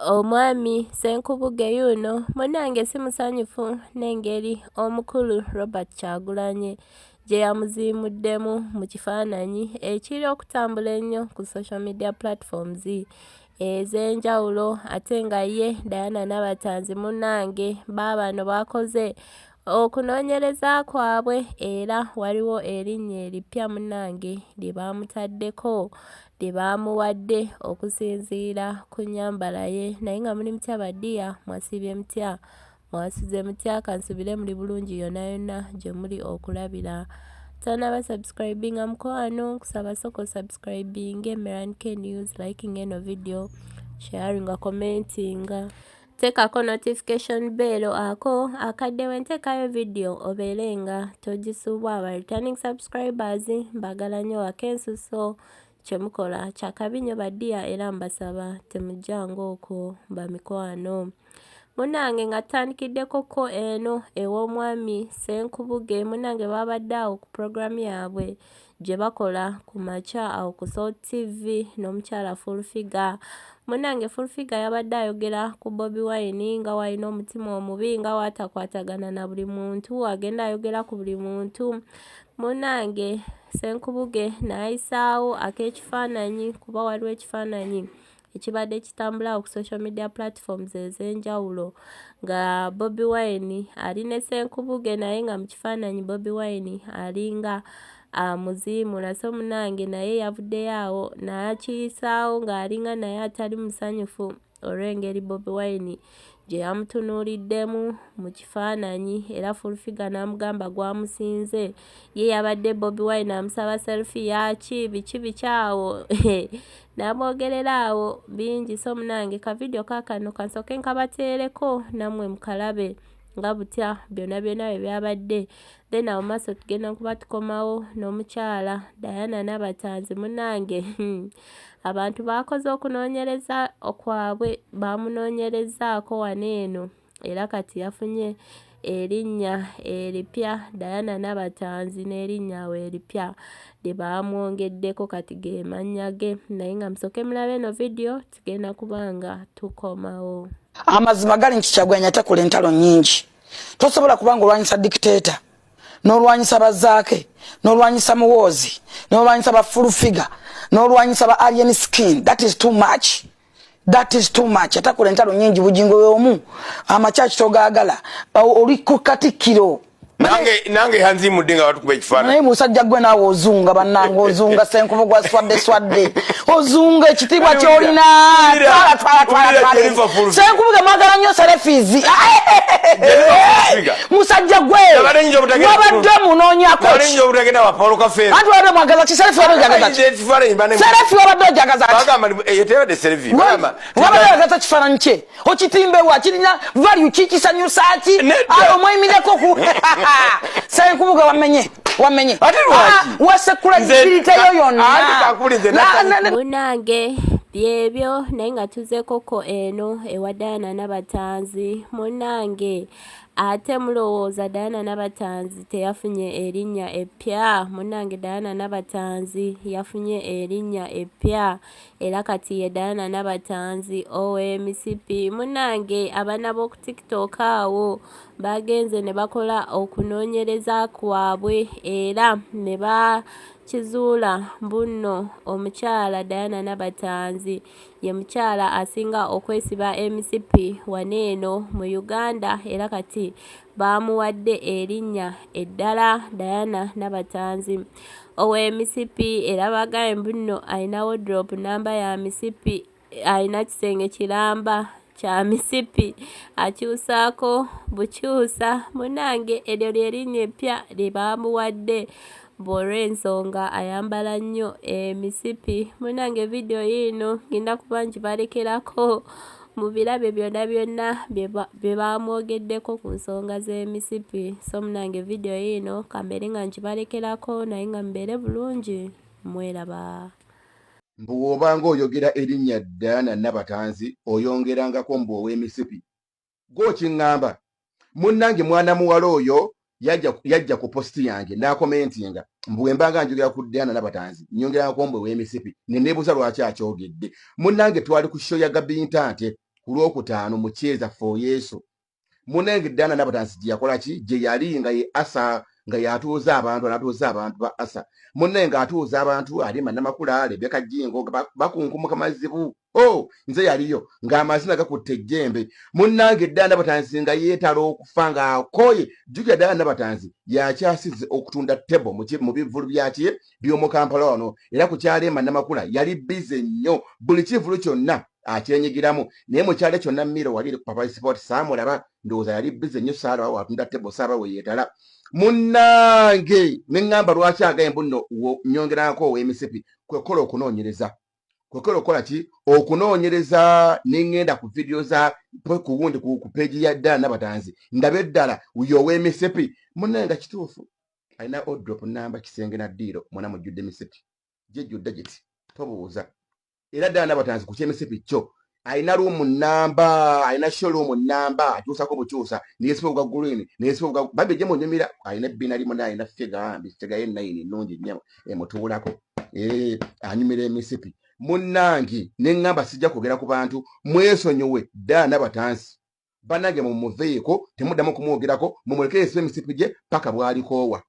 Omwami Ssenkubuge yuno munnange si musanyufu n'engeri omukulu Robert Kyagulanyi gye yamuziimuddemu mu kifaananyi ekiri okutambula ennyo ku social media platforms ez'enjawulo ate nga ye Diana Nabatanzi munnange baabano bakoze okunoonyereza kwabwe era waliwo erinnya eripya munnange lye baamutaddeko lye baamuwadde okusinziira ku nnyambala ye naye nga muli mutya baddiya mwasiibye mutya mwasuze mutya kansubire muli bulungi yonna yonna gye muli okulabira tanaba subscribinga mukwano kusaba soko subscribinge Meranke News liking eno video sharinga commentinga tekako notification bell ako akadde wentekayo video obeerenga togisubwa aba returning subscribers mbagala nnyo akensuso kyemukola kyakabi nnyo baddiya era mbasaba temujjanga okwo bamikwano munnange nga tutandikiddekoko eno ew'omwami Ssenkubuge munnange babadde awo ku programu yaabwe gye bakola ku makya awo ku Salt TV n'omukyala Fullfigure munnange Fullfigure yabadde ayogera ku Bobi Wine nga walina omutima omubi nga watakwatagana na buli muntu agenda ayogera ku buli muntu munnange Ssenkubuge n'ayisaawo ak'ekifaananyi kuba waliwo ekifaananyi ekibadde kitambula ku social media platforms ez'enjawulo nga Bobi Wine ali ne Ssenkubuge naye nga mu kifaananyi Bobi Wine alinga amuziimula so munnange naye yavuddeyo awo n'akiyisaawo ng'alinga naye atali musanyufu olw'engeri Bobi Wine gye yamutunuuliddemu mu kifaananyi era Fullfigure n'amugamba gwamusinze ye yabadde Bobi Wine amusaba selfie yaki biki bikyawo n'amwogerera awo bingi so munnange ka video kaakano kansooke nkabateereko nammwe mukalabe nga butya byonna byonna bye byabadde then awo maaso tugenda kuba tukomawo n'omukyala Diana Nabatanzi munnange abantu bakoze okunoonyereza okwabwe bamunoonyerezaako wano eno era kati yafunye erinnya eripya Diana Nabatanzi n'erinnya awo eripya lye baamwongeddeko kati ge mannya ge naye nga musooke mulabe eno video tugenda kubanga tukomawo amazima gali nti Kyagulanyi atakula entalo nnyingi tosobola kubanga olwanyisa dictator n'olwanyisa bazaake n'olwanyisa muwoozi n'olwanyisa ba Fullfigure n'olwanyisa ba alien skin that is too much atakula entalo nnyingi bujingo bw'omu amakyaki togaagala oli ku Katikkiro nange hanzi mudinga watu kuba ekifaananyi naye musajja gwe naawe ozunga bannange ozunga Ssenkubuge swadde ozunga ekitiibwa ky'olina Ssenkubuge mwagala nnyo serefizi musajja gwe wabadde munoonyako walenjo obutagenda wa Paul Kafeero anti wabadde mwagaza ki serefi wabadde ojagaza serefi wabadde ojagaza yetebadde serefi wabadde ojagaza kifaananyi kye okitimbewa kirina value kikisanyusa ki omweyimireko ku Ssenkubuge wamenye ate lwaki wasekula jibiriteyo yonna munnange byebyo naye nga tuzeekoko eno ewa Diana Nabatanzi munnange ate mulowooza Diana Nabatanzi teyafunye erinnya eppya munnange Diana Nabatanzi yafunye erinnya eppya era kati ye Diana Nabatanzi OMCP munnange abaana b'oku TikTok awo bagenze ne bakola okunoonyereza kwabwe era ne bakizuula mbuno omukyala Diana Nabatanzi ye mukyala asinga okwesiba MCP waneeno mu Uganda era kati baamuwadde erinnya eddala Diana Nabatanzi OMCP era bagambye mbuno alina wardrobe namba ya MCP alina kisenge kiramba kya misipi akyusaako bukyusa munnange eryo lyerinnya eppya lye baamuwadde bw'olw'ensonga ayambala nnyo emisipi munnange video yino ngenda kuba ngibalekerako mu birabe byonna byonna bye baamwogeddeko ku nsonga z'emisipi so munnange video yino kambeere nga ngibalekerako naye nga mubeere bulungi mweraba mbu wobanga oyogera erinnya Diana Nabatanzi oyongerangako mbu ow'emisipi gw'okiŋŋamba munnange mwana muwala oyo yajja ku posti yange n'akomentinga mbu wembanga njogera ku Diana Nabatanzi nyongerangako mbu ow'emisipi ne neebuuza lwaki akyogedde munnange twali ku show ya Gabi Ntante kulwokutaano mukyeza for Yesu munenge Dana Nabatanzi gye yakola ki gye yali nga ye asa nga yatuuza abantu anatuuza abantu ba asa munenge atuuza abantu ali Mannamakula Rebeka Jingo bakunkumuka mazibu nze yaliyo ng'amazina gakutte ejjembe munnange Dana Nabatanzi nga yeetala okufa ng'akoye jjukira Dana Nabatanzi yakyasize okutunda tebo mu bivulu byakye by'omu Kampala wano era ku kyalo Mannamakula yali bize nnyo buli kivulu kyonna akyenyigiramu naye mu kyalo kyonna Miro wali ku Papa Sport saamulaba ndowooza yali bize nnyo saala watunda tebo saaba we yeetala munnange ne ŋŋamba lwaki agayembu nno nyongerako ow'emisipi kwekola okunoonyereza kwekera okola ki okunoonyereza n'engenda ku vidiyo za ku wundi ku peegi ya Dana Nabatanzi ndabe ddala uyo ow'emisipi munnange kituufu alina oddrop namba Kisenge na Ddiiro mwana mujjudde emisipi gyejjudde giti tobuuza era Dana Nabatanzi ku kyemisipi kyo alina luumu namba alina showroom namba akyusako bukyusa neyesipa bwa green neyesipa bwa babye gye munyumira alina ebbina limu naye alina ffiga ye 9 ennungi nnyo emutuulako anyumira emisipi munnange ne ŋŋamba sijja kwogera ku bantu mwesonyiwe Dana Nabatanzi bannange mumuveeko temuddamu kumwogerako mumuleke yesipa emisipi gye paka bw'alikoowa